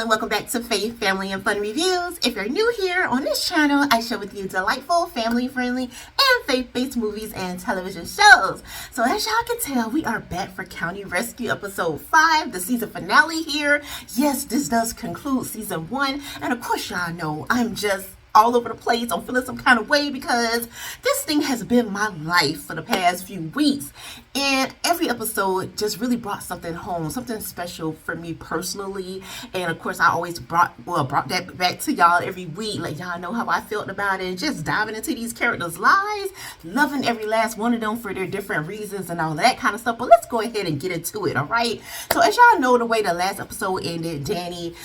and welcome back to Faith, Family, and Fun Reviews. If you're new here on this channel, I share with you delightful, family-friendly, and faith-based movies and television shows. So as y'all can tell, we are back for County Rescue Episode 5, the season finale here. Yes, this does conclude Season 1, and of course y'all know I'm just all over the place. I'm feeling some kind of way because this thing has been my life for the past few weeks, and every episode just really brought something home, something special for me personally. And of course I always brought that back to y'all every week, let y'all know how I felt about it, and just diving into these characters' lives, loving every last one of them for their different reasons and all that kind of stuff. But let's go ahead and get into it. All right, so as y'all know, the way the last episode ended, Danny,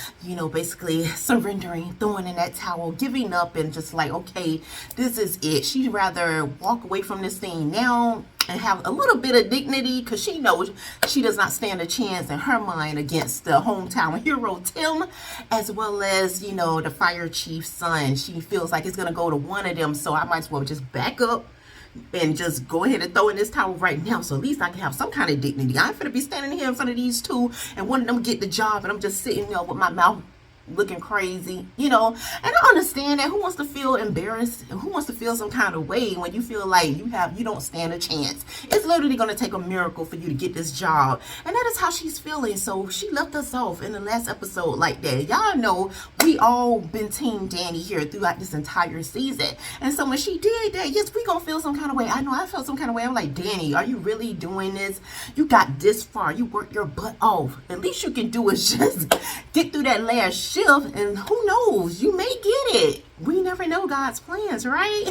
basically surrendering, throwing in that towel, giving up, and just like, okay, this is it. She'd rather walk away from this thing now and have a little bit of dignity, because she knows she does not stand a chance in her mind against the hometown hero Tim, as well as the fire chief's son. She feels like it's gonna go to one of them, so I might as well just back up and just go ahead and throw in this towel right now, so at least I can have some kind of dignity. I ain't finna be standing here in front of these two and one of them get the job and I'm just sitting there with my mouth looking crazy, and I understand that. Who wants to feel embarrassed? Who wants to feel some kind of way when you feel like you don't stand a chance? It's literally going to take a miracle for you to get this job, and that is how she's feeling. So she left us off in the last episode like that. Y'all know we all been Team Danny here throughout this entire season, and so when she did that, yes, we gonna feel some kind of way. I know I felt some kind of way. I'm like, Danny, are you really doing this? You got this far, you worked your butt off. At least you can do is just get through that last shift, and who knows, you may get it. We never know God's plans, right?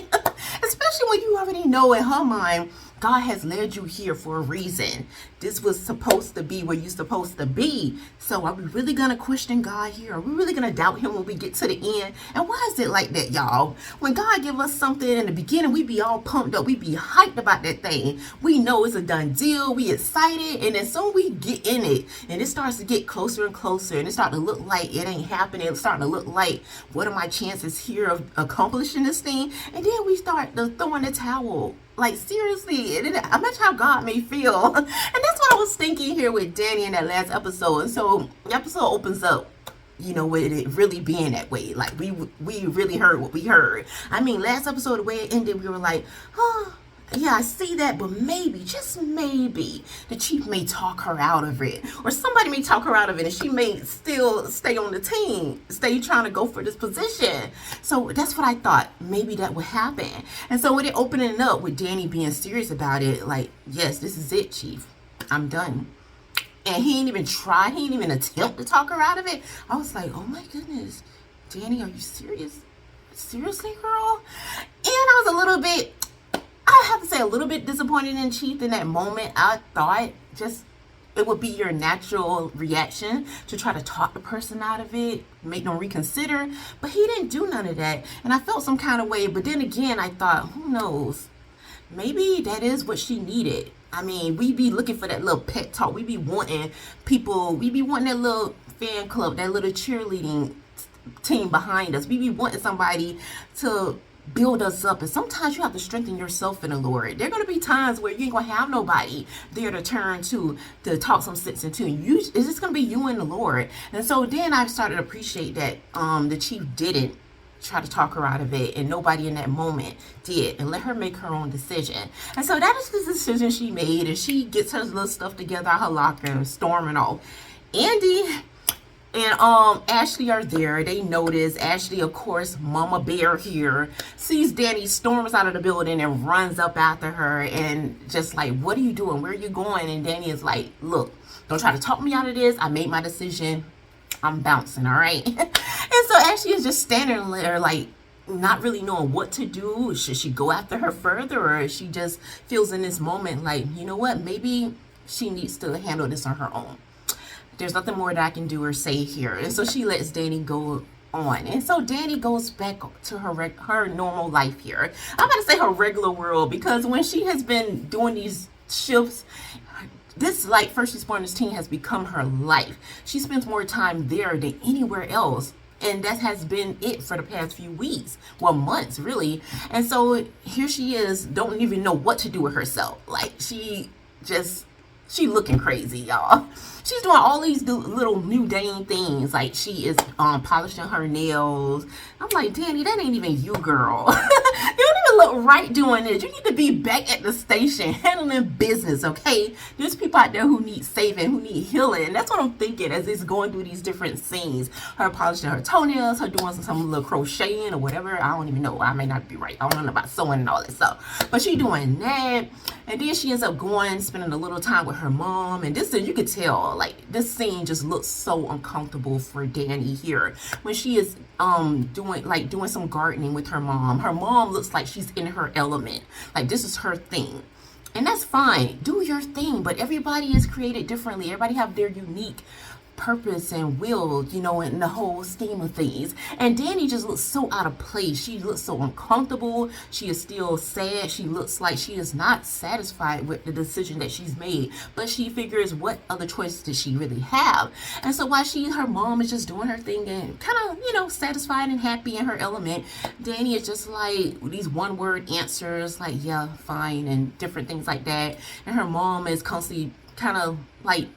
Especially when you already know in her mind God has led you here for a reason. This was supposed to be where you're supposed to be. So are we really gonna question God here? Are we really gonna doubt him when we get to the end? And why is it like that, y'all? When God give us something in the beginning, we be all pumped up, we be hyped about that thing. We know it's a done deal, we excited, and then soon we get in it and it starts to get closer and closer, and it starts to look like it ain't happening. It's starting to look like, what are my chances here of accomplishing this thing? And then we start throwing the towel. Like, seriously, imagine how God may feel. And that's what I was thinking here with Danny in that last episode. And so the episode opens up, with it really being that way. Like, we really heard what we heard. I mean, last episode, the way it ended, we were like, oh, yeah, I see that, but maybe, just maybe, the chief may talk her out of it. Or somebody may talk her out of it, and she may still stay on the team, stay trying to go for this position. So that's what I thought. Maybe that would happen. And so with it opening up, with Danny being serious about it, like, yes, this is it, chief. I'm done. And he ain't even tried, he ain't even attempt to talk her out of it. I was like, oh my goodness, Danny, are you serious? Seriously, girl? And I was a little bit, I have to say, a little bit disappointed in Chief in that moment. I thought just it would be your natural reaction to try to talk the person out of it, make them reconsider, but he didn't do none of that. And I felt some kind of way, but then again, I thought, who knows? Maybe that is what she needed. I mean, we be looking for that little pet talk. We be wanting people, we be wanting that little fan club, that little cheerleading team behind us. We be wanting somebody to build us up, and sometimes you have to strengthen yourself in the Lord. There are going to be times where you ain't going to have nobody there to turn to talk some sense into. It's just going to be you and the Lord. And so then I started to appreciate that the chief didn't try to talk her out of it, and nobody in that moment did, and let her make her own decision. And so that is the decision she made, and she gets her little stuff together out her locker and storming off. Andy and Ashley are there. They notice Ashley, of course, Mama Bear here, sees Danny, storms out of the building and runs up after her, and just like, what are you doing? Where are you going? And Danny is like, look, don't try to talk me out of this. I made my decision. I'm bouncing, all right? And so Ashley is just standing there like, not really knowing what to do. Should she go after her further, or she just feels in this moment like, you know what, maybe she needs to handle this on her own. There's nothing more that I can do or say here. And so she lets Danny go on. And so Danny goes back to her normal life here. I'm about to say her regular world, because when she has been doing these shifts, this, like, first responders team has become her life. She spends more time there than anywhere else. And that has been it for the past few weeks. Well, months, really. And so here she is, don't even know what to do with herself. Like, she looking crazy, y'all. she's doing all these little new dang things. Like she is polishing her nails. I'm like, Danny, that ain't even you, girl. You don't even look right doing this. You need to be back at the station handling business, okay? There's people out there who need saving, who need healing. And that's what I'm thinking as it's going through these different scenes. Her polishing her toenails, her doing some little crocheting or whatever. I don't even know. I may not be right. I don't know about sewing and all that stuff. But she doing that. And then she ends up going, spending a little time with her mom. And this, you could tell, like, this scene just looks so uncomfortable for Danny here. When she is doing some gardening with her mom. Her mom looks like she's in her element. Like, this is her thing. And that's fine. Do your thing. But everybody is created differently. Everybody have their unique purpose and will, you know, in the whole scheme of things. And Danny just looks so out of place. She looks so uncomfortable. She is still sad. She looks like she is not satisfied with the decision that she's made, but she figures, what other choice does she really have? And so while her mom is just doing her thing and kind of, you know, satisfied and happy in her element, Danny is just like these one word answers like, yeah, fine, and different things like that. And her mom is constantly kind of like,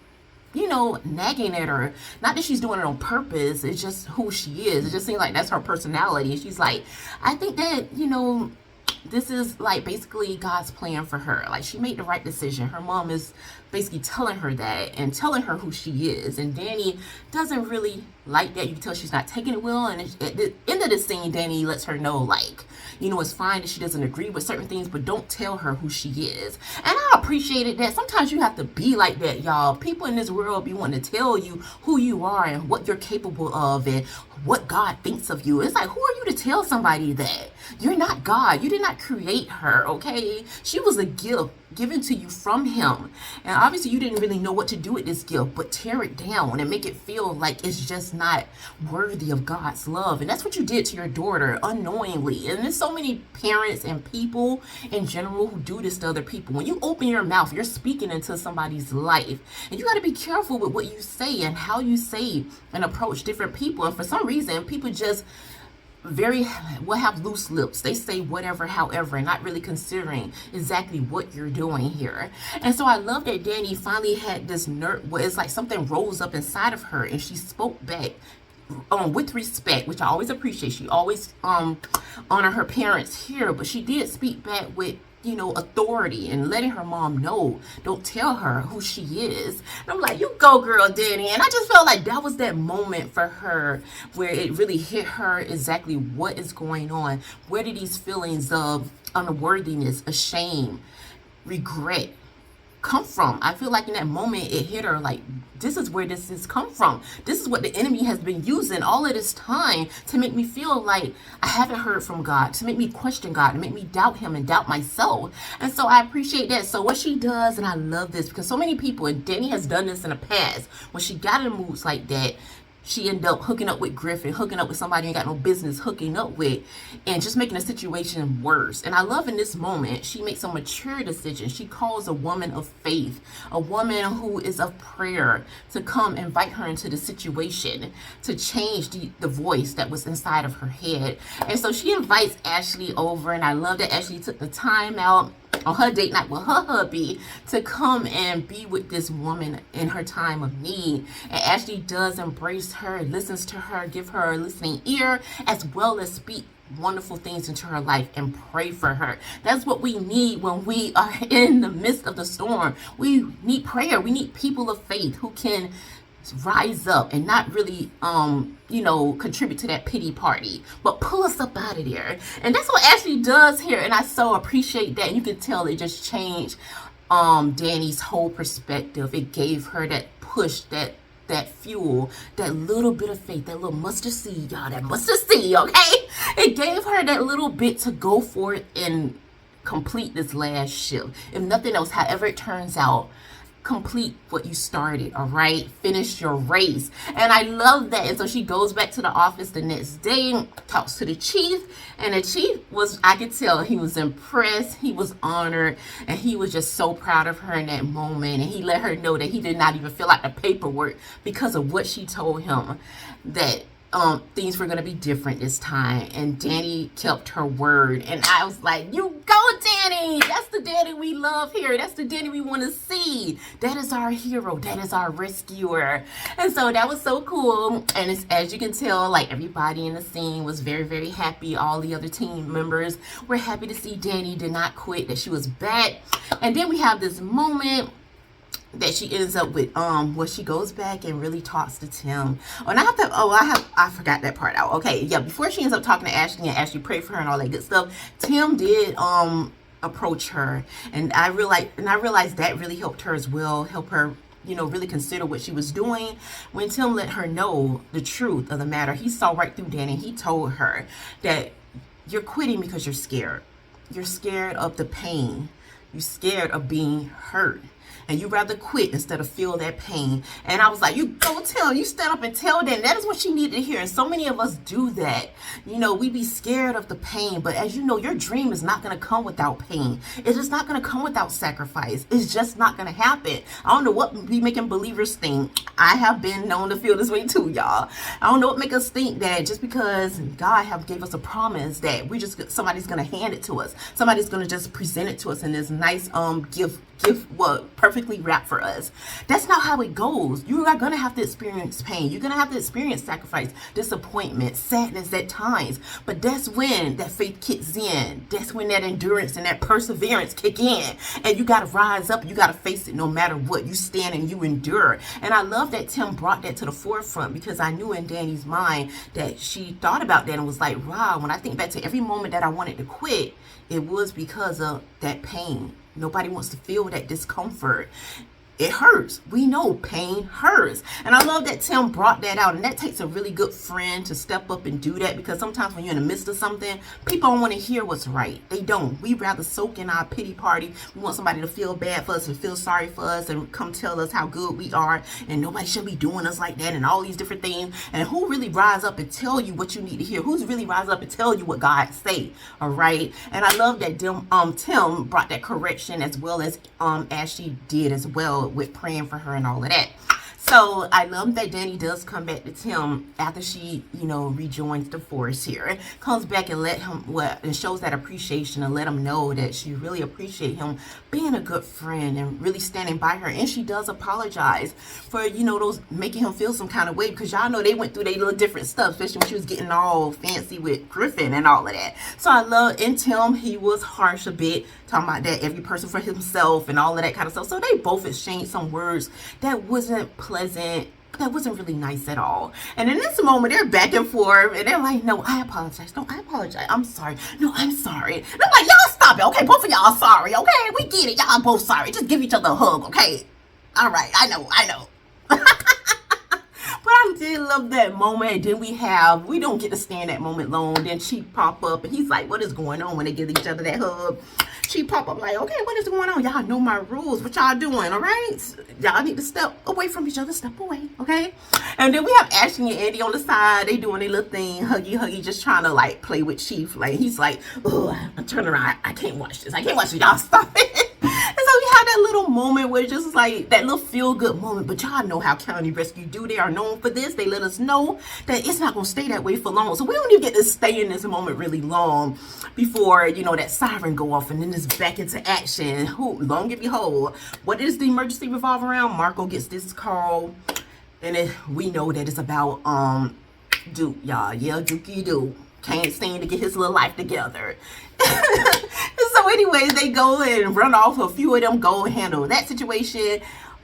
you know, nagging at her. Not that she's doing it on purpose. It's just who she is. It just seems like that's her personality. She's like, I think that, you know, this is like basically God's plan for her. Like, she made the right decision. Her mom is basically telling her that and telling her who she is. And Danny doesn't really like that. You can tell she's not taking it well. And at the end of the scene, Danny lets her know, like, you know, it's fine that she doesn't agree with certain things, but don't tell her who she is. And I appreciated that. Sometimes you have to be like that, y'all. People in this world be wanting to tell you who you are and what you're capable of and what God thinks of you. It's like, who are you to tell somebody that? You're not God. You did not create her, okay? She was a gift given to you from him. And obviously you didn't really know what to do with this gift, but tear it down and make it feel like it's just not worthy of God's love. And that's what you did to your daughter unknowingly. And there's so many parents and people in general who do this to other people. When you open your mouth, you're speaking into somebody's life. And you got to be careful with what you say and how you say and approach different people. And for some reason, people just will have loose lips. They say whatever, however, and not really considering exactly what you're doing here. And so I love that Danny finally had this nerve where it's like something rose up inside of her and she spoke back with respect, which I always appreciate. She always honor her parents here, but she did speak back with, you know, authority and letting her mom know, don't tell her who she is. And I'm like, you go, girl, Danny. And I just felt like that was that moment for her where it really hit her exactly what is going on. Where do these feelings of unworthiness, shame, regret come from? I feel like in that moment it hit her like, this is where this has come from. This is what the enemy has been using all of this time to make me feel like I haven't heard from God, to make me question God, to make me doubt him and doubt myself. And so I appreciate that. So what she does, and I love this because so many people, and Danny has done this in the past, when she got in moods like that, she ended up hooking up with Griffin, hooking up with somebody you ain't got no business hooking up with, and just making the situation worse. And I love in this moment, she makes a mature decision. She calls a woman of faith, a woman who is of prayer, to come invite her into the situation, to change the voice that was inside of her head. And so she invites Ashley over, and I love that Ashley took the time out on her date night with her hubby to come and be with this woman in her time of need. And Ashley does embrace her, listens to her, give her a listening ear, as well as speak wonderful things into her life and pray for her. That's what we need when we are in the midst of the storm. We need prayer. We need people of faith who can rise up and not really contribute to that pity party, but pull us up out of there. And that's what Ashley does here, and I so appreciate that. And you can tell it just changed Danny's whole perspective. It gave her that push, that fuel, that little bit of faith, that little mustard seed, y'all, that mustard seed, okay? It gave her that little bit to go for it and complete this last shift. If nothing else, however it turns out, complete what you started, all right? Finish your race. And I love that. And so she goes back to the office the next day, talks to the chief, and the chief was, I could tell he was impressed, he was honored, and he was just so proud of her in that moment. And he let her know that he did not even fill out the paperwork because of what she told him, that things were gonna be different this time, and Danny kept her word. And I was like, you go, Danny! That's the Danny we love here. That's the Danny we want to see. That is our hero. That is our rescuer. And so that was so cool. And as you can tell, like, everybody in the scene was very, very happy. All the other team members were happy to see Danny did not quit, that she was back. And then we have this moment that she ends up with where she goes back and really talks to Tim. And I forgot that part out. Okay, yeah, before she ends up talking to Ashley and Ashley prayed for her and all that good stuff, Tim did approach her, and I realized that really helped her as well, help her, you know, really consider what she was doing. When Tim let her know the truth of the matter, he saw right through Danny. He told her that you're quitting because you're scared. You're scared of the pain. You're scared of being hurt. And you rather quit instead of feel that pain. And I was like, you go tell, you stand up and tell them. That is what she needed to hear. And so many of us do that. You know, we be scared of the pain. But as you know, your dream is not going to come without pain. It's just not going to come without sacrifice. It's just not going to happen. I don't know what we making believers think. I have been known to feel this way too, y'all. I don't know what make us think that just because God have gave us a promise that somebody's going to hand it to us. Somebody's going to just present it to us in this nice gift what perfectly wrapped for us. That's not how it goes. You are going to have to experience pain. You're going to have to experience sacrifice, disappointment, sadness at times. But that's when that faith kicks in. That's when that endurance and that perseverance kick in. And you got to rise up. You got to face it no matter what. You stand and you endure. And I love that Tim brought that to the forefront, because I knew in Danny's mind that she thought about that and was like, wow, when I think back to every moment that I wanted to quit, it was because of that pain. Nobody wants to feel that discomfort. It hurts. We know pain hurts. And I love that Tim brought that out. And that takes a really good friend to step up and do that, because sometimes when you're in the midst of something, people don't want to hear what's right. They don't. We rather soak in our pity party. We want somebody to feel bad for us and feel sorry for us and come tell us how good we are and nobody should be doing us like that and all these different things. And who really rise up and tell you what you need to hear? Who's really rise up and tell you what God say? All right. And I love that Tim brought that correction, as well as she did as well, with praying for her and all of that. So I love that Danny does come back to Tim after she, you know, rejoins the force here. Comes back and and shows that appreciation and let him know that she really appreciates him being a good friend and really standing by her. And she does apologize for, you know, those making him feel some kind of way, because y'all know they went through their little different stuff, especially when she was getting all fancy with Griffin and all of that. So I love, in Tim, he was harsh a bit, talking about that every person for himself and all of that kind of stuff. So they both exchanged some words that wasn't pleasant, that wasn't really nice at all. And in this moment, they're back and forth, and they're like, no, I apologize. No, I apologize. I'm sorry. No, I'm sorry. And I'm like, y'all stop it, okay? Both of y'all sorry, okay? We get it. Y'all both sorry. Just give each other a hug, okay? All right, I know. But I did love that moment. And then we don't get to stay in that moment long. Then she pop up and he's like, what is going on, when they give each other that hug? She pop up like, okay, what is going on? Y'all know my rules. What y'all doing, all right? Y'all need to step away from each other. Step away, okay? And then we have Ashley and Andy on the side. They doing their little thing, huggy, just trying to like play with Chief. Like, he's like, oh, I turn around. I can't watch this. I can't watch this. Y'all stop it. And so we had that little moment where it's just like that little feel-good moment. But y'all know how County Rescue do. They are known for this. They let us know that it's not going to stay that way for long. So we don't even get to stay in this moment really long before, you know, that siren go off and then it's back into action. Long and behold, what does the emergency revolve around? Marco gets this call, and we know that it's about Duke, y'all. Yeah, Dookie Duke can't seem to get his little life together. So anyways, they go and run off. A few of them go handle that situation.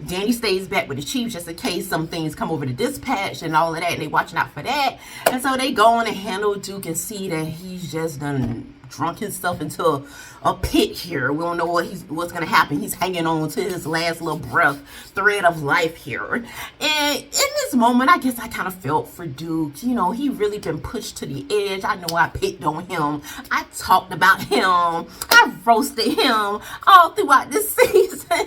Danny stays back with the chief just in case some things come over to dispatch and all of that, and they watching out for that. And so they go on and handle Duke and see that he's just done drunk himself into a pit here. We don't know what's gonna happen. He's hanging on to his last little thread of life here. And in this moment, I guess I kind of felt for Duke. You know, he really been pushed to the edge. I know I picked on him. I talked about him. I roasted him all throughout this season.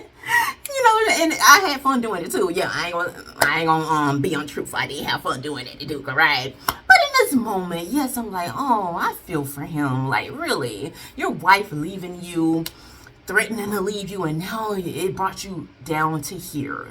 You know, and I had fun doing it too. Yeah, I ain't gonna be untruthful. I didn't have fun doing it to Duke, alright? But in this moment, yes, I'm like, oh, I feel for him. Like, really, your wife leaving you, threatening to leave you, and now it brought you down to here.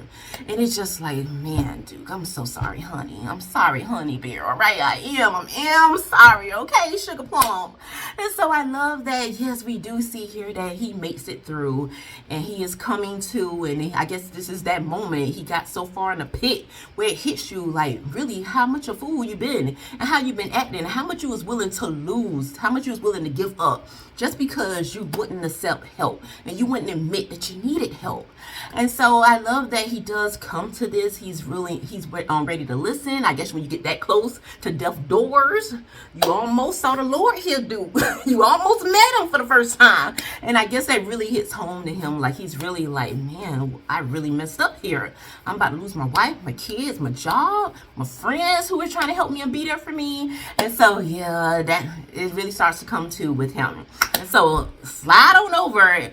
And it's just like, man, Duke, I'm so sorry, honey. I'm sorry, honey bear. All right, I am sorry, okay, sugar plum. And so I love that, yes, we do see here that he makes it through, and he is coming to, and I guess this is that moment he got so far in the pit where it hits you like, really, how much a fool you been, and how you been acting, and how much you was willing to lose, how much you was willing to give up just because you wouldn't accept help and you wouldn't admit that you needed help. And so I love that he does come to this. He's ready to listen. I guess when you get that close to death doors, you almost saw the Lord here, dude. You almost met him for the first time. And I guess that really hits home to him. Like, he's really like, man, I really messed up here. I'm about to lose my wife, my kids, my job, my friends who are trying to help me and be there for me. And so, yeah, that it really starts to come to with him. And so slide on over.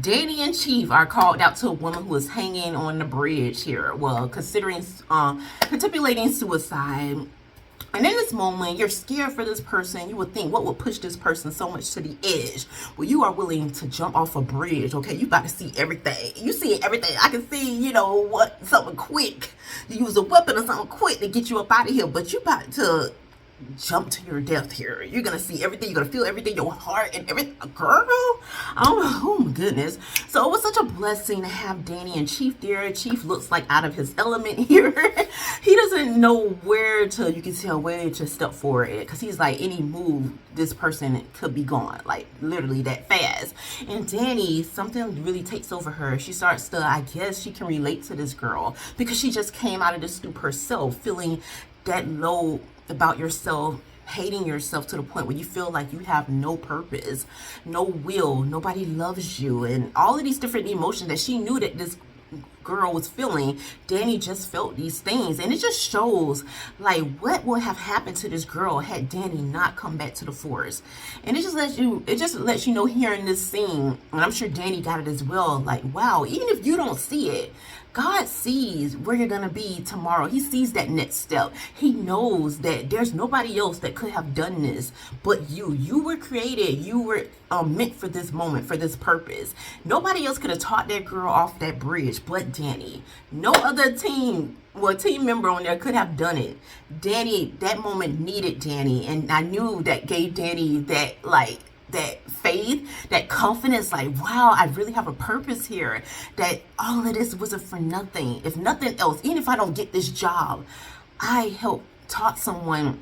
Danny and Chief are called out to a woman who is hanging on the bridge here. Well, contemplating suicide. And in this moment, you're scared for this person. You would think, what would push this person so much to the edge? Well, you are willing to jump off a bridge, okay? You about to see everything. You see everything. I can see, something quick. You use a weapon or something quick to get you up out of here. But you about to jump to your death here. You're gonna see everything. You're gonna feel everything, your heart and everything. Girl, oh my goodness. So it was such a blessing to have Danny and Chief there. Chief looks like out of his element here. He doesn't know where to step forward, because he's like, any move, this person could be gone, like literally that fast. And Danny, something really takes over her. She starts to, I guess she can relate to this girl, because she just came out of the stoop herself, feeling that low about yourself, hating yourself to the point where you feel like you have no purpose, no will, nobody loves you, and all of these different emotions that she knew that this girl was feeling. Danny just felt these things, and it just shows like what would have happened to this girl had Danny not come back to the forest. And it just lets you know here in this scene, and I'm sure Danny got it as well, like, wow, even if you don't see it, God sees where you're gonna be tomorrow. He sees that next step. He knows that there's nobody else that could have done this but you. You were created. You were meant for this moment, for this purpose. Nobody else could have taught that girl off that bridge but Danny. No other team member on there could have done it. Danny, that moment needed Danny, and I knew that gave Danny that faith, that confidence, like, wow, I really have a purpose here, that all of this wasn't for nothing. If nothing else, even if I don't get this job, I taught someone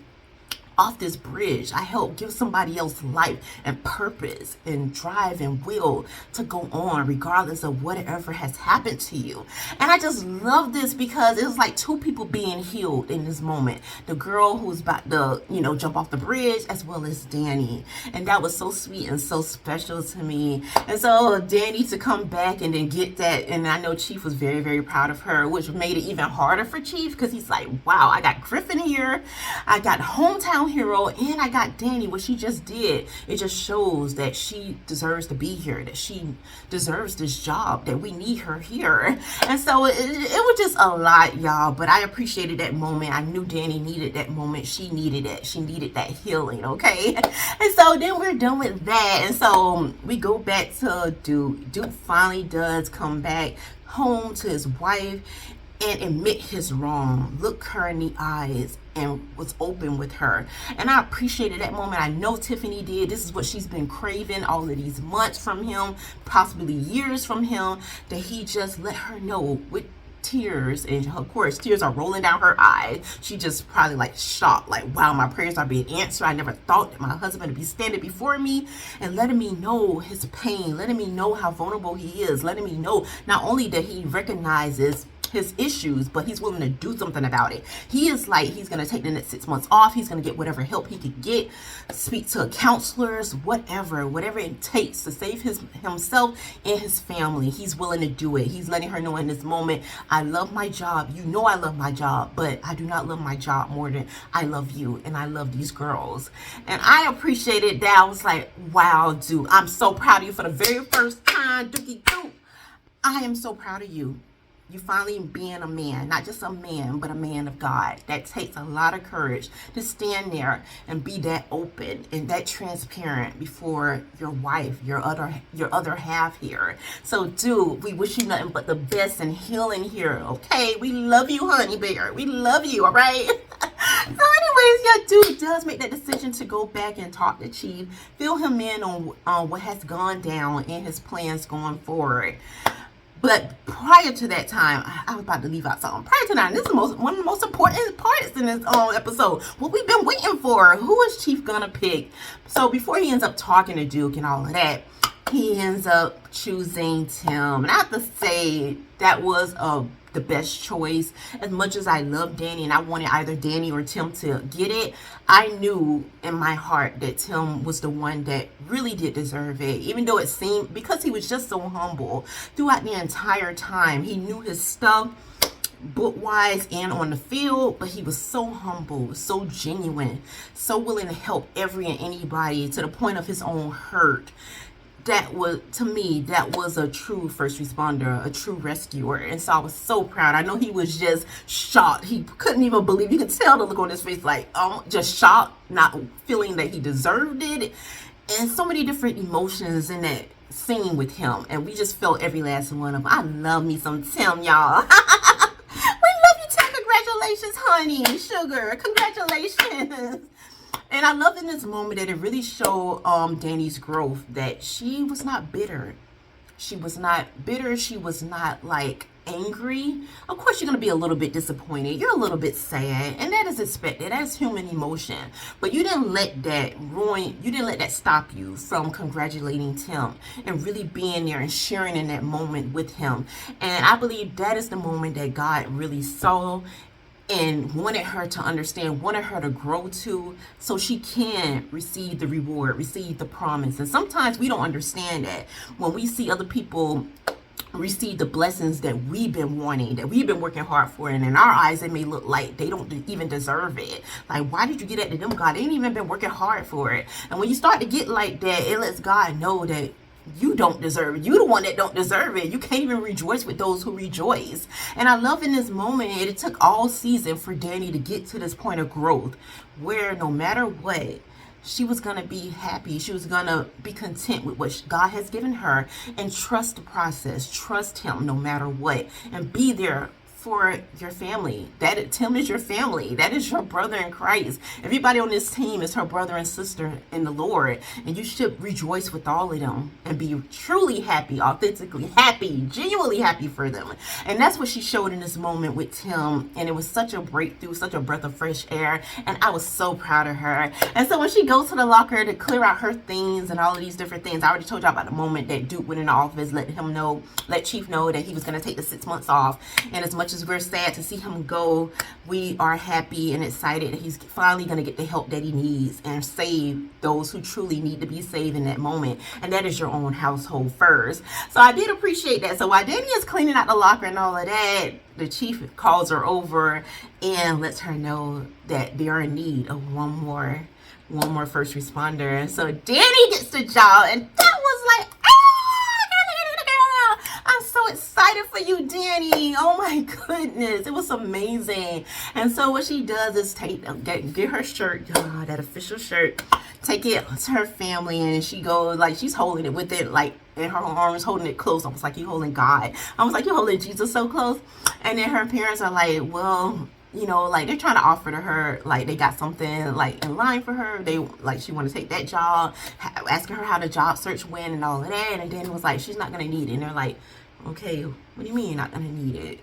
off this bridge. I help give somebody else life and purpose and drive and will to go on regardless of whatever has happened to you. And I just love this because it was like two people being healed in this moment. The girl who's about to, jump off the bridge, as well as Danny. And that was so sweet and so special to me. And so Danny to come back and then get that, and I know Chief was very, very proud of her, which made it even harder for Chief, because he's like, wow, I got Griffin here, I got hometown hero, and I got Danny. What she just did, it just shows that she deserves to be here, that she deserves this job, that we need her here. And so it was just a lot, y'all, but I appreciated that moment. I knew Danny needed that moment. She needed it. She needed that healing, okay? And so then we're done with that, and so we go back to Duke. Duke finally does come back home to his wife and admit his wrong, look her in the eyes, and was open with her. And I appreciated that moment. I know Tiffany did. This is what she's been craving all of these months from him, possibly years from him, that he just let her know with tears, and of course tears are rolling down her eyes. She just probably like shocked, like, wow, my prayers are being answered. I never thought that my husband would be standing before me and letting me know his pain, letting me know how vulnerable he is, letting me know not only that he recognizes his issues, but he's willing to do something about it. He is like, he's going to take the next 6 months off. He's going to get whatever help he could get, speak to counselors, whatever it takes to save himself and his family. He's willing to do it. He's letting her know in this moment, I love my job. You know I love my job, but I do not love my job more than I love you, and I love these girls. And I appreciated that. I was like, wow, dude, I'm so proud of you for the very first time, Dookie Duke. I am so proud of you. you finally being a man, not just a man, but a man of God. That takes a lot of courage to stand there and be that open and that transparent before your wife, your other half here. So dude, we wish you nothing but the best and healing here, okay? We love you, honey bear. We love you, all right? So anyways, yeah, dude does make that decision to go back and talk to Chief, fill him in on what has gone down and his plans going forward. But prior to that time, I was about to leave out something. Prior to that, this is one of the most important parts in this episode. What we've been waiting for. Who is Chief gonna pick? So before he ends up talking to Duke and all of that, he ends up choosing Tim. And I have to say, that was the best choice. As much as I love Danny and I wanted either Danny or Tim to get it, I knew in my heart that Tim was the one that really did deserve it. Even though it seemed, because he was just so humble throughout the entire time. He knew his stuff, book wise and on the field, but he was so humble, so genuine, so willing to help every and anybody to the point of his own hurt. That was, to me, that was a true first responder, a true rescuer. And so I was so proud. I know he was just shocked. He couldn't even believe. You could tell the look on his face, like, just shocked, not feeling that he deserved it. And so many different emotions in that scene with him. And we just felt every last one of them. I love me some Tim, y'all. We love you, Tim. Congratulations, honey. Sugar. Congratulations. And I love in this moment that it really showed Danny's growth, that she was not bitter. She was not bitter. She was not like angry. Of course, you're going to be a little bit disappointed. You're a little bit sad. And that is expected. That's human emotion. But you didn't let that you didn't let that stop you from congratulating Tim and really being there and sharing in that moment with him. And I believe that is the moment that God really saw and wanted her to understand, wanted her to grow to, so she can receive the reward, receive the promise. And sometimes we don't understand that when we see other people receive the blessings that we've been wanting, that we've been working hard for, and in our eyes it may look like they don't even deserve it. Like, why did you get that to them, God? They ain't even been working hard for it. And when you start to get like that, it lets God know that you don't deserve it. You the one that don't deserve it. You can't even rejoice with those who rejoice. And I love in this moment, it took all season for Danny to get to this point of growth where no matter what, she was going to be happy. She was going to be content with what God has given her and trust the process. Trust him no matter what, and be there for your family. That Tim is your family. That is your brother in Christ. Everybody on this team is her brother and sister in the Lord, and you should rejoice with all of them and be truly happy, authentically happy, genuinely happy for them. And that's what she showed in this moment with Tim, and it was such a breakthrough, such a breath of fresh air, and I was so proud of her. And so when she goes to the locker to clear out her things and all of these different things, I already told y'all about the moment that Duke went in the office, let Chief know that he was going to take the 6 months off. And as much as we're sad to see him go, we are happy and excited that he's finally going to get the help that he needs and save those who truly need to be saved in that moment. And that is your own household first. So I did appreciate that. So while Danny is cleaning out the locker and all of that, the chief calls her over and lets her know that they are in need of one more first responder. So Danny gets the job, and that was like, I'm so excited for you, Danny. Oh my goodness. It was amazing. And so what she does is get her shirt, that official shirt, take it to her family, and she goes, like, she's holding it with it, like, in her arms, holding it close. I was like, you holding God. I was like, you holding Jesus so close. And then her parents are like, well, you know, like, they're trying to offer to her, like, they got something, like, in line for her. They, like, she want to take that job, asking her how the job search went and all of that. And then it was like, she's not going to need it. And they're like, okay, what do you mean you're not going to need it?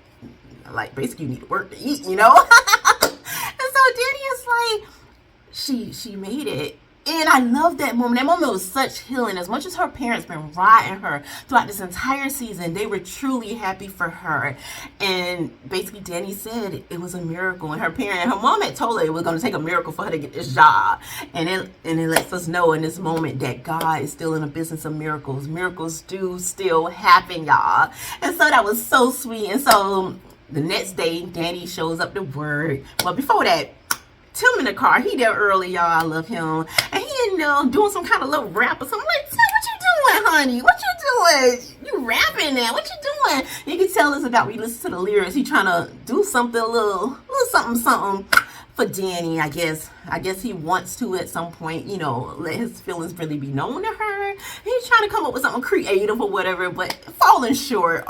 Like, basically, you need to work to eat, you know? And so Danny is like, she made it. And I love that moment. That moment was such healing. As much as her parents been riding her throughout this entire season, they were truly happy for her. And basically, Danny said it was a miracle. And her mom had told her it was going to take a miracle for her to get this job. And it lets us know in this moment that God is still in the business of miracles. Miracles do still happen, y'all. And so that was so sweet. And so the next day, Danny shows up to work. But before that, Tim in the car, he there early, y'all. I love him. And he in there doing some kind of little rap or something. Like, Tim, what you honey? What you doing? You rapping now? What you doing? You can tell us about. We listen to the lyrics. He trying to do something, a little something for Danny. I guess he wants to at some point, let his feelings really be known to her. He's trying to come up with something creative or whatever, but falling short.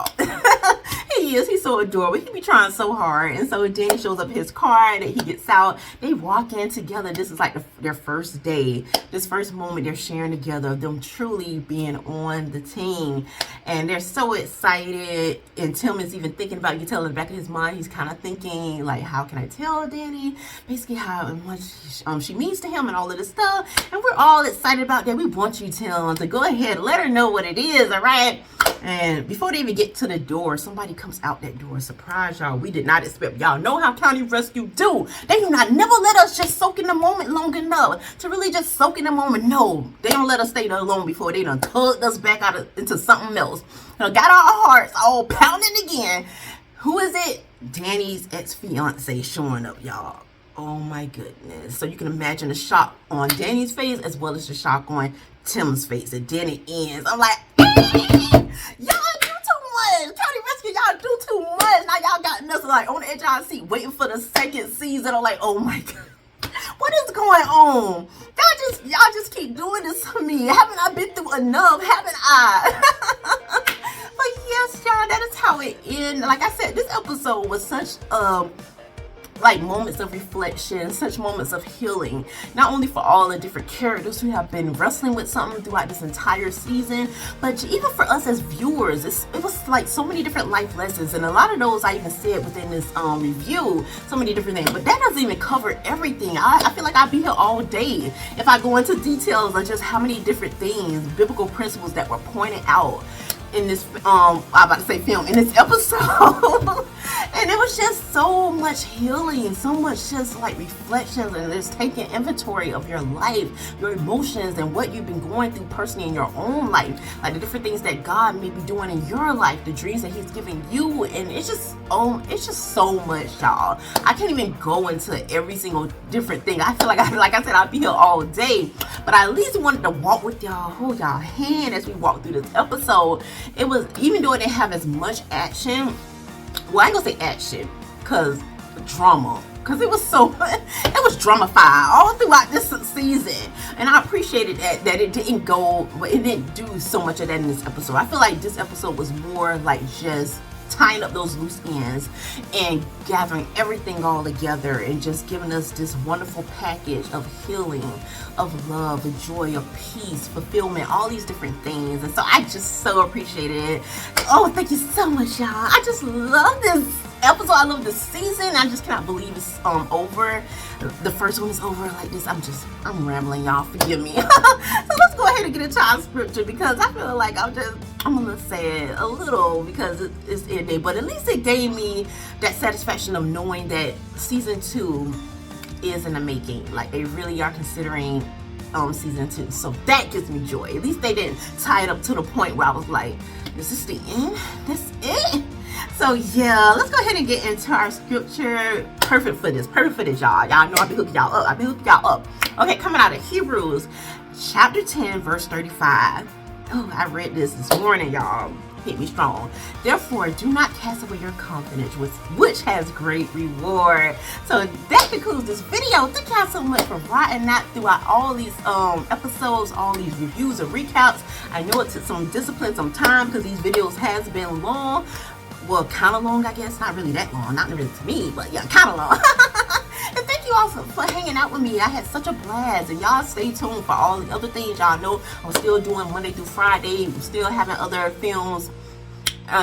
He's so adorable. He be trying so hard. And so Danny shows up in his car and he gets out. They walk in together. This is like their first day. This first moment they're sharing together, them truly being on the team. And they're so excited. And Tim is even thinking about, you tell in the back of his mind, he's kind of thinking, like, how can I tell Danny basically how much she means to him and all of this stuff. And we're all excited about that. We want you, Tim, to go ahead and let her know what it is, all right? And before they even get to the door, somebody comes out that door. Surprise, y'all. We did not expect. Y'all know how County Rescue do. They do not never let us just soak in the moment long enough to really just soak in the moment. No, they don't let us stay there long before they done tugged us back into something else. Got our hearts all pounding again. Who is it? Danny's ex-fiance showing up, y'all. Oh my goodness. So you can imagine the shock on Danny's face as well as the shock on Tim's face. And then it ends. I'm like, y'all do too much. County Rescue, y'all do too much. Now y'all got us like on the edge of our seat waiting for the second season. I'm like, oh my God. What is going on? Y'all just keep doing this to me. Haven't I been through enough? Haven't I? But yes, y'all, that is how it ends. Like I said, this episode was such like moments of reflection, such moments of healing, not only for all the different characters who have been wrestling with something throughout this entire season, but even for us as viewers. It was like so many different life lessons, and a lot of those I even said within this review, so many different things, but that doesn't even cover everything. I feel like I'd be here all day if I go into details of just how many different things, biblical principles that were pointed out in this I'm about to say film, in this episode. And it was just so much healing, so much just like reflections, and just taking inventory of your life, your emotions, and what you've been going through personally in your own life, like the different things that God may be doing in your life, the dreams that He's giving you. And it's just so much, y'all. I can't even go into every single different thing. I feel like I said, I'd be here all day, but I at least wanted to walk with y'all, hold y'all hand as we walk through this episode. It was, even though it didn't have as much action, well, I ain't gonna say action, cause drama, cause it was drama-fied all throughout this season, and I appreciated that it didn't do so much of that in this episode. I feel like this episode was more like just tying up those loose ends and gathering everything all together and just giving us this wonderful package of healing, of love, of joy, of peace, fulfillment, all these different things. And so I just so appreciated it. Oh, thank you so much, y'all. I just love this episode. I love this season. I just cannot believe it's over. The first one is over like this. I'm rambling, y'all. Forgive me. So let's go ahead and get into our scripture, because I feel like I'm gonna say it a little because it's end day, but at least it gave me that satisfaction of knowing that season 2 is in the making. Like, they really are considering season 2. So that gives me joy. At least they didn't tie it up to the point where I was like, is this the end? That's it? So yeah, let's go ahead and get into our scripture. Perfect for this, y'all. Y'all know I've been hooking y'all up. Okay, coming out of Hebrews chapter 10 verse 35. Oh, I read this morning, y'all. Hit me strong. Therefore, do not cast away your confidence, which has great reward. So that concludes this video. Thank y'all so much for riding that throughout all these episodes, all these reviews and recaps. I know it took some discipline, some time, because these videos has been long. Well, kind of long, I guess. Not really that long. Not really to me, but yeah, kind of long. And thank you all for hanging out with me. I had such a blast. And y'all stay tuned for all the other things. Y'all know I'm still doing Monday through Friday. I'm still having other films,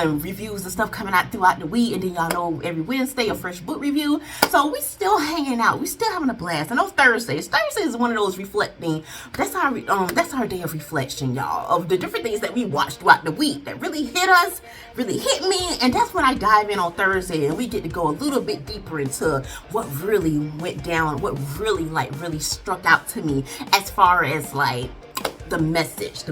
reviews and stuff coming out throughout the week. And then y'all know every Wednesday a fresh book review. So we still hanging out. We still having a blast. And those Thursdays is one of those reflecting. That's our day of reflection, y'all, of the different things that we watched throughout the week that really hit us, really hit me. And that's when I dive in on Thursday and we get to go a little bit deeper into what really went down, what really struck out to me as far as like the message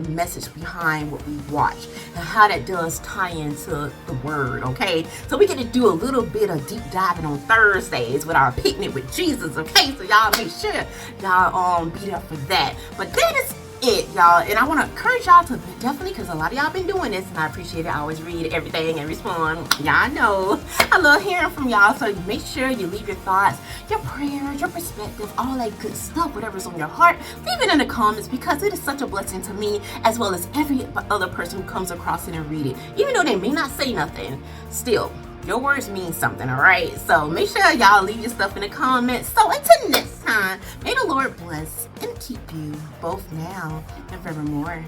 behind what we watch and how that does tie into the word. Okay, so we get to do a little bit of deep diving on Thursdays with our picnic with Jesus. Okay, so y'all make sure y'all be there for that. But that is it, y'all. And I want to encourage y'all to definitely, because a lot of y'all been doing this, and I appreciate it. I always read everything and respond. Y'all know I love hearing from y'all. So make sure you leave your thoughts, your prayers, your perspective, all that good stuff, whatever's on your heart. Leave it in the comments, because it is such a blessing to me, as well as every other person who comes across it and read it. Even though they may not say nothing, still, your words mean something, all right? So make sure y'all leave your stuff in the comments. So until next time, may the Lord bless and keep you both now and forevermore.